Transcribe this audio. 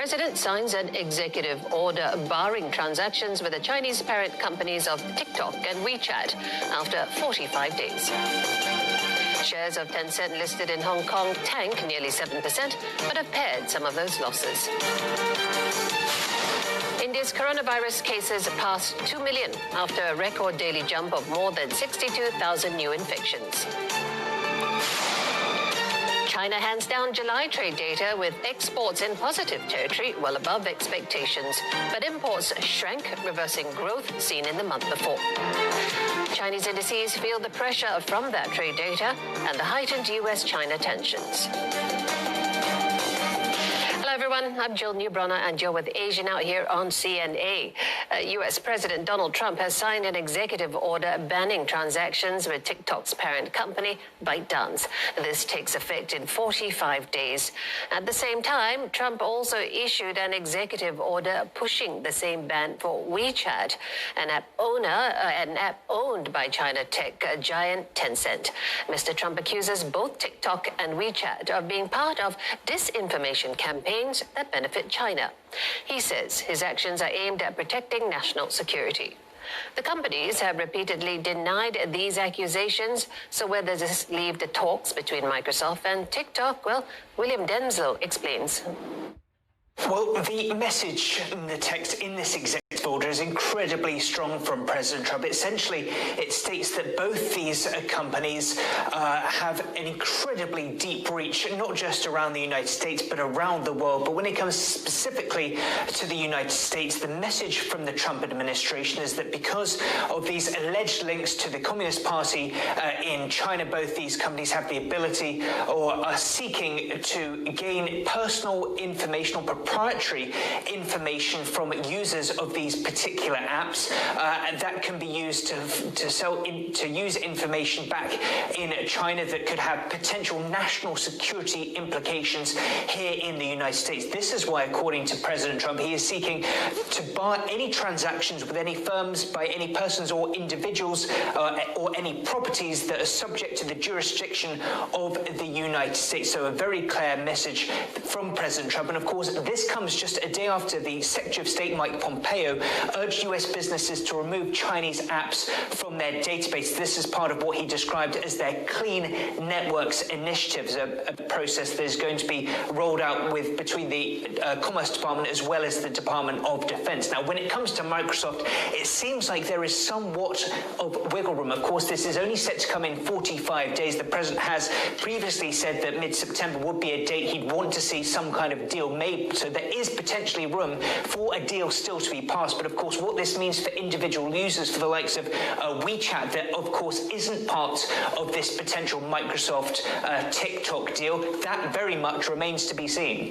president signs an executive order barring transactions with the Chinese parent companies of TikTok and WeChat after 45 days. Shares of Tencent listed in Hong Kong tank nearly 7%, but have pared some of those losses. India's coronavirus cases passed 2 million after a record daily jump of more than 62,000 new infections. China hands down July trade data with exports in positive territory, well above expectations, but imports shrank, reversing growth seen in the month before. Chinese indices feel the pressure from that trade data and the heightened US-China tensions. Hello everyone, I'm Jill Newbronner and you're with Asia Now here on CNA. US President Donald Trump has signed an executive order banning transactions with TikTok's parent company, ByteDance. This takes effect in 45 days. At the same time, Trump also issued an executive order pushing the same ban for WeChat, an app owned by China tech giant Tencent. Mr. Trump accuses both TikTok and WeChat of being part of disinformation campaigns that benefit China. He says his actions are aimed at protecting national security. The companies have repeatedly denied these accusations, so where does this leave the talks between Microsoft and TikTok? Well, William Denzil explains. Well, the message and the text in this executive order is incredibly strong from President Trump. Essentially, it states that both these companies have an incredibly deep reach, not just around the United States, but around the world. But when it comes specifically to the United States, the message from the Trump administration is that because of these alleged links to the Communist Party in China, both these companies have the ability or are seeking to gain personal information or proprietary information from users of these particular apps, and that can be used to use information back in China that could have potential national security implications here in the United States. This is why, according to President Trump, he is seeking to bar any transactions with any firms by any persons or individuals or any properties that are subject to the jurisdiction of the United States. So a very clear message from President Trump. And of course, this comes just a day after the Secretary of State Mike Pompeo urged US businesses to remove Chinese apps from their database. This is part of what he described as their Clean Networks initiatives, a process that is going to be rolled out between the Commerce Department as well as the Department of Defense. Now, when it comes to Microsoft, it seems like there is somewhat of wiggle room. Of course, this is only set to come in 45 days. The president has previously said that mid-September would be a date he'd want to see some kind of deal made. So there is potentially room for a deal still to be passed. But of course, what this means for individual users, for the likes of WeChat, that of course isn't part of this potential Microsoft TikTok deal, that very much remains to be seen.